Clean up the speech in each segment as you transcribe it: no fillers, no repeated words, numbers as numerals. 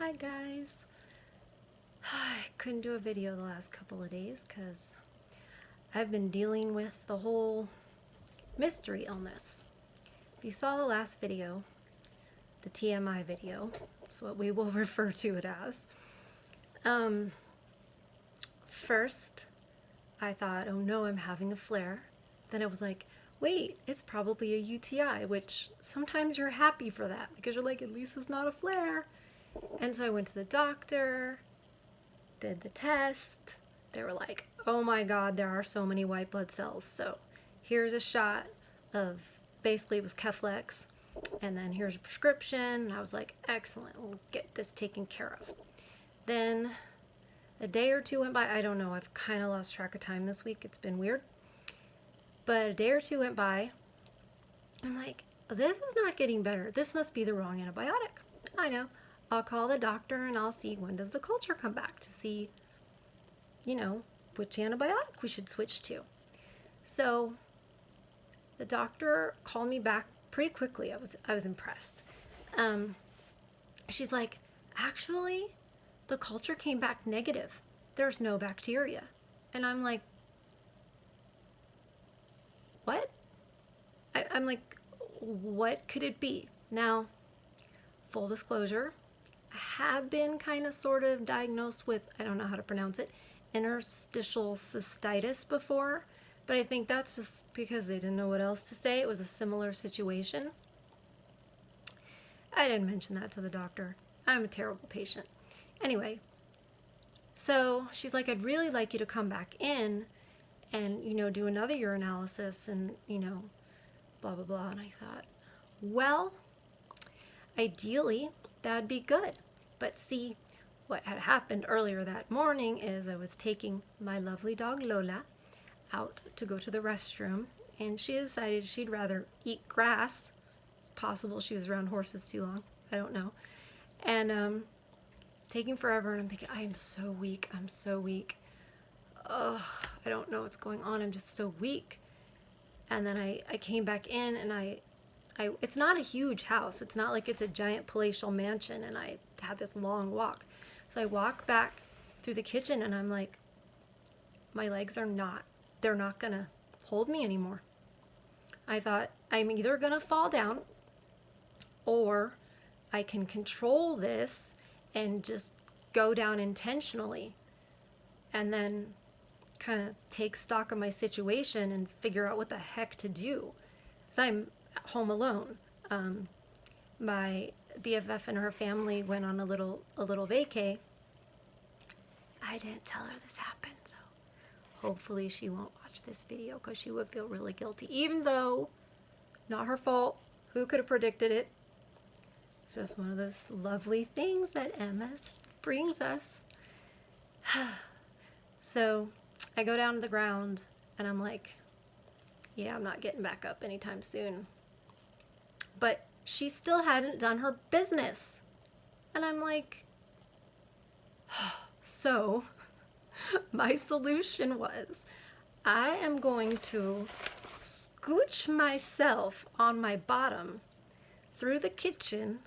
Hi guys. I couldn't do a video the last couple of days because I've been dealing with the whole mystery illness. If you saw the last video, the TMI video, that's what we will refer to it as. First, I thought, oh no, I'm having a flare. Then I was like, wait, it's probably a UTI, which sometimes you're happy for that because you're like, at least it's not a flare. And so I went to the doctor, did the test. They were like, oh my God, there are so many white blood cells. So here's a shot of, basically it was Keflex, and then here's a prescription. And I was like, excellent, we'll get this taken care of. Then a day or two went by. I don't know, I've kind of lost track of time this week. It's been weird. But a day or two went by. I'm like, this is not getting better. This must be the wrong antibiotic. I know. I'll call the doctor and I'll see when does the culture come back to see, which antibiotic we should switch to. So the doctor called me back pretty quickly. I was impressed. She's like, actually, the culture came back negative. There's no bacteria. And I'm like, what? I'm like, what could it be? Now, full disclosure, I have been kind of sort of diagnosed with, I don't know how to pronounce it, interstitial cystitis before, but I think that's just because they didn't know what else to say. It was a similar situation. I didn't mention that to the doctor. I'm a terrible patient. Anyway, so she's like, I'd really like you to come back in and, do another urinalysis and, blah, blah, blah. And I thought, well, ideally, that'd be good. But see, what had happened earlier that morning is I was taking my lovely dog Lola out to go to the restroom, and she decided she'd rather eat grass. It's possible she was around horses too long. I don't know. And it's taking forever, and I'm thinking, I am so weak. I'm so weak. Ugh, I don't know what's going on. I'm just so weak. And then I came back in, and it's not a huge house. It's not like it's a giant palatial mansion, and I had this long walk. So I walk back through the kitchen, and I'm like, my legs they're not gonna hold me anymore. I thought, I'm either gonna fall down, or I can control this and just go down intentionally, and then kind of take stock of my situation and figure out what the heck to do. So I'm home alone. My BFF and her family went on a little vacay. I didn't tell her this happened, so hopefully she won't watch this video because she would feel really guilty, even though not her fault. Who could have predicted it? It's just one of those lovely things that MS brings us. So I go down to the ground and I'm like, yeah, I'm not getting back up anytime soon. But she still hadn't done her business. And I'm like, so my solution was, I am going to scooch myself on my bottom through the kitchen,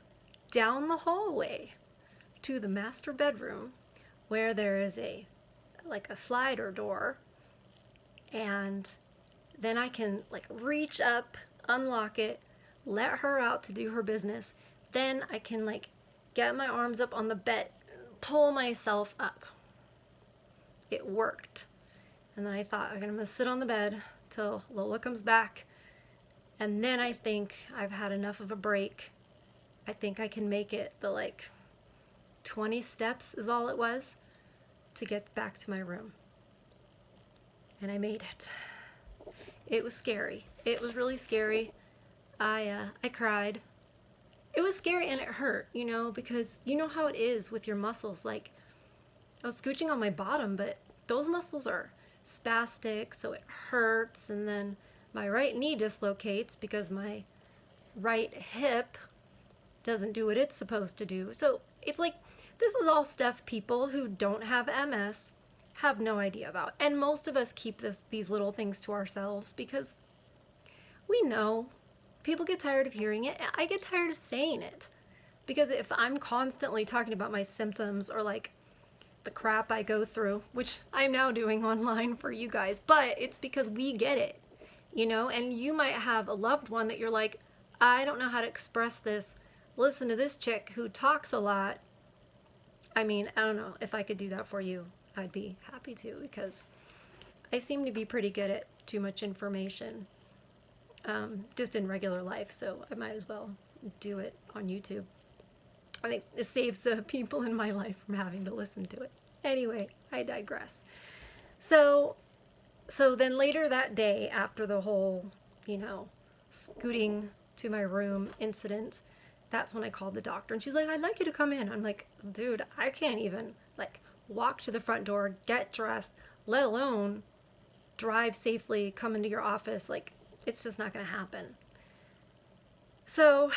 down the hallway to the master bedroom, where there is a slider door, and then I can reach up, unlock it, let her out to do her business. Then I can get my arms up on the bed, pull myself up. It worked. And then I thought, I'm gonna sit on the bed till Lola comes back, and then I think I've had enough of a break. I think I can make it the 20 steps is all it was to get back to my room. And I made it. It was scary. It was really scary. I cried. It was scary and it hurt, because you know how it is with your muscles. I was scooching on my bottom, but those muscles are spastic, so it hurts. And then my right knee dislocates because my right hip doesn't do what it's supposed to do. So it's this is all stuff people who don't have MS have no idea about. And most of us keep these little things to ourselves because we know. People get tired of hearing it. I get tired of saying it. Because if I'm constantly talking about my symptoms or like the crap I go through, which I'm now doing online for you guys, but it's because we get it, you know, and you might have a loved one that you're like, I don't know how to express this. Listen to this chick who talks a lot. I mean, I don't know if I could do that for you. I'd be happy to, because I seem to be pretty good at too much information, just in regular life. So I might as well do it on YouTube. I think it saves the people in my life from having to listen to it. Anyway, I digress. So then later that day, after the whole, you know, scooting to my room incident, that's when I called the doctor, and she's like, I'd like you to come in. I'm like, dude, I can't even like walk to the front door, get dressed, let alone drive safely, come into your office. Like, it's just not going to happen. So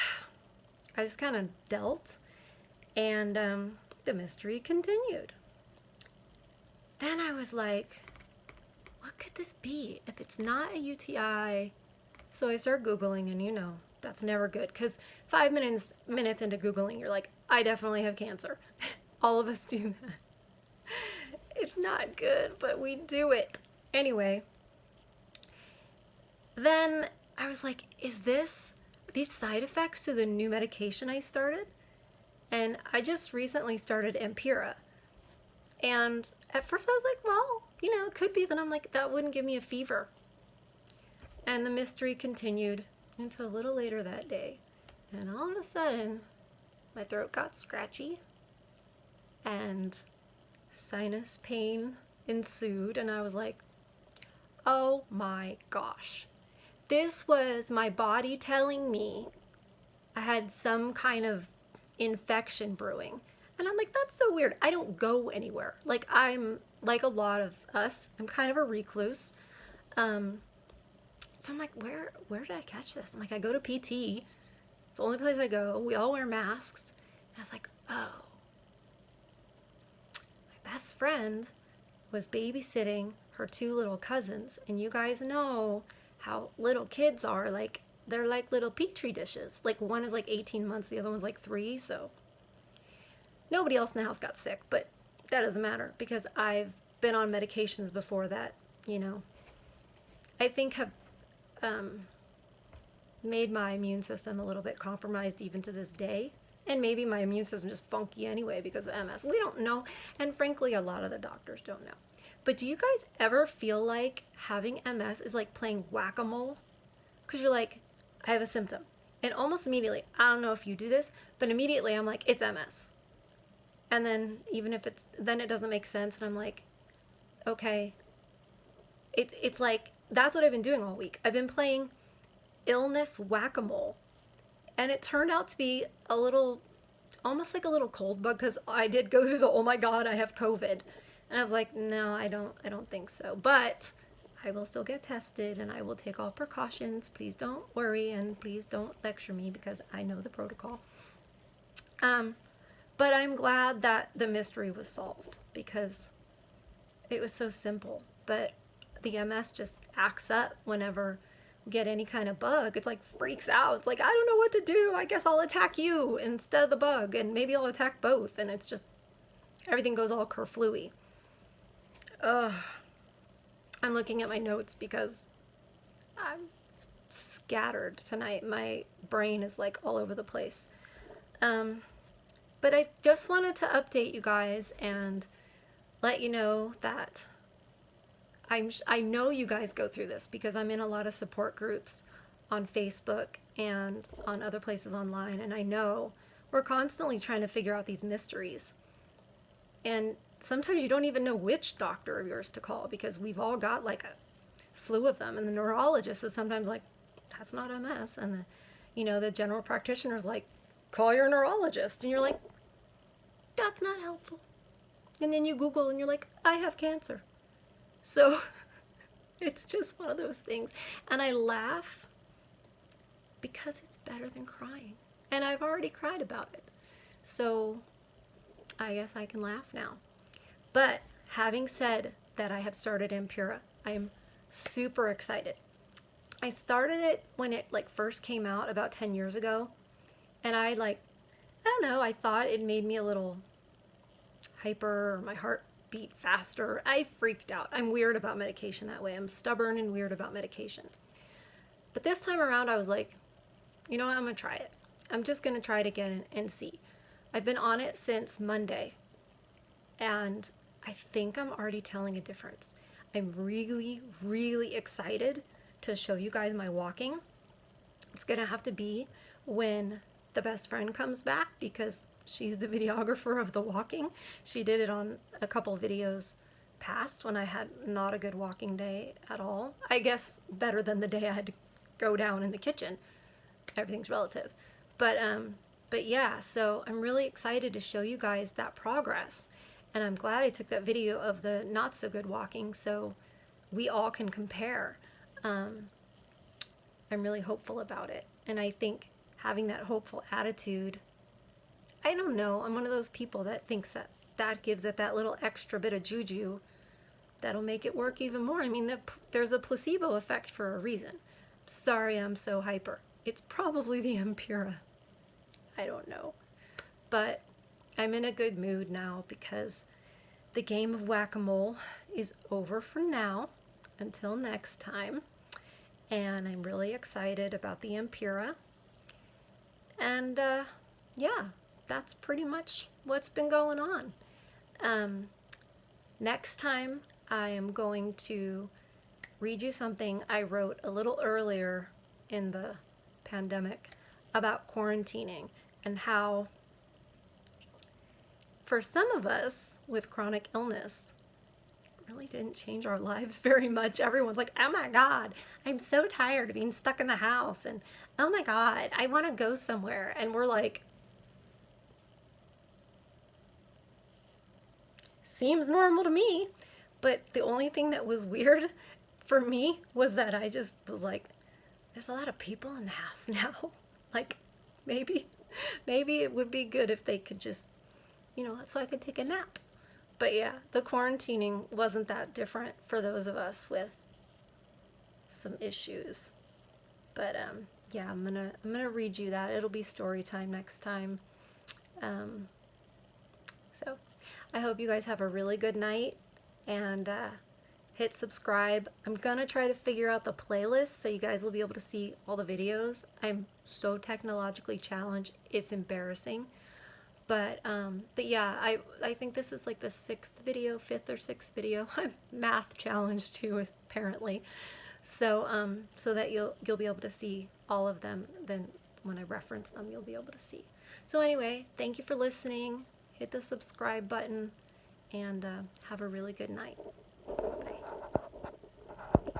I just kind of dealt, and the mystery continued. Then I was like, what could this be if it's not a UTI? So I started Googling, and you know, that's never good, because 5 minutes into Googling, you're like, I definitely have cancer. All of us do that. It's not good, but we do it. Anyway, then I was like, is this these side effects to the new medication I started? And I just recently started Ampyra. And at first I was like, well, you know, it could be. Then I'm like, that wouldn't give me a fever. And the mystery continued until a little later that day. And all of a sudden, my throat got scratchy and sinus pain ensued. And I was like, oh my gosh. This was my body telling me I had some kind of infection brewing. And I'm like, that's so weird. I don't go anywhere. Like, I'm like a lot of us. I'm kind of a recluse. So I'm like, where did I catch this? I'm like, I go to PT. It's the only place I go. We all wear masks. And I was like, oh. My best friend was babysitting her two little cousins. And you guys know how little kids are. Like, they're like little petri dishes. Like, one is like 18 months. The other one's like 3. So nobody else in the house got sick. But that doesn't matter, because I've been on medications before that, you know, I think have made my immune system a little bit compromised even to this day. And maybe my immune system is just funky anyway because of MS. We don't know. And frankly, a lot of the doctors don't know. But do you guys ever feel like having MS is like playing whack-a-mole? Because you're like, I have a symptom. And almost immediately, I don't know if you do this, but immediately I'm like, it's MS. And then even if then it doesn't make sense. And I'm like, okay. It's like, that's what I've been doing all week. I've been playing illness whack-a-mole. And it turned out to be a little, almost like a little cold bug, because I did go through the, oh my God, I have COVID. And I was like, no, I don't think so. But I will still get tested, and I will take all precautions. Please don't worry, and please don't lecture me, because I know the protocol. But I'm glad that the mystery was solved, because it was so simple. But the MS just acts up whenever we get any kind of bug. It's like freaks out. It's like, I don't know what to do. I guess I'll attack you instead of the bug, and maybe I'll attack both. And it's just, everything goes all kerflooey. Ugh. I'm looking at my notes because I'm scattered tonight. My brain is like all over the place. But I just wanted to update you guys and let you know that I know you guys go through this, because I'm in a lot of support groups on Facebook and on other places online, and I know we're constantly trying to figure out these mysteries. And sometimes you don't even know which doctor of yours to call, because we've all got like a slew of them, and the neurologist is sometimes like, that's not MS, and the general practitioner is like, call your neurologist, and you're like, that's not helpful. And then you Google and you're like, I have cancer. So it's just one of those things. And I laugh because it's better than crying. And I've already cried about it. So I guess I can laugh now. But having said that, I have started Ampyra. I am super excited. I started it when it like first came out about 10 years ago. And I like I don't know, I thought it made me a little hyper, or my heart beat faster. I freaked out. I'm weird about medication that way. I'm stubborn and weird about medication. But this time around, I was like, you know what, I'm gonna try it. I'm just gonna try it again and see. I've been on it since Monday, and I think I'm already telling a difference. I'm really, really excited to show you guys my walking. It's gonna have to be when the best friend comes back, because she's the videographer of the walking. She did it on a couple videos past when I had not a good walking day at all. I guess better than the day I had to go down in the kitchen. Everything's relative. But yeah, so I'm really excited to show you guys that progress. And I'm glad I took that video of the not so good walking so we all can compare. I'm really hopeful about it. And I think having that hopeful attitude, I don't know, I'm one of those people that thinks that that gives it that little extra bit of juju that'll make it work even more. I mean, there's a placebo effect for a reason. Sorry, I'm so hyper. It's probably the Ampyra. I don't know. But I'm in a good mood now because the game of whack-a-mole is over for now until next time. And I'm really excited about the Ampyra. And yeah, that's pretty much what's been going on. Next time I am going to read you something I wrote a little earlier in the pandemic about quarantining and how for some of us with chronic illness, it really didn't change our lives very much. Everyone's like, oh my God, I'm so tired of being stuck in the house. And oh my God, I want to go somewhere. And we're like, seems normal to me. But the only thing that was weird for me was that I just was like, there's a lot of people in the house now. Like, maybe it would be good if they could just, so I could take a nap. But yeah, the quarantining wasn't that different for those of us with some issues. But yeah, I'm gonna read you that. It'll be story time next time. So I hope you guys have a really good night, and hit subscribe. I'm gonna try to figure out the playlist so you guys will be able to see all the videos. I'm so technologically challenged, it's embarrassing. But yeah, I think this is like the fifth or sixth video. I'm math challenged too, apparently. So so that you'll be able to see all of them. Then when I reference them, you'll be able to see. So anyway, thank you for listening. Hit the subscribe button, and have a really good night.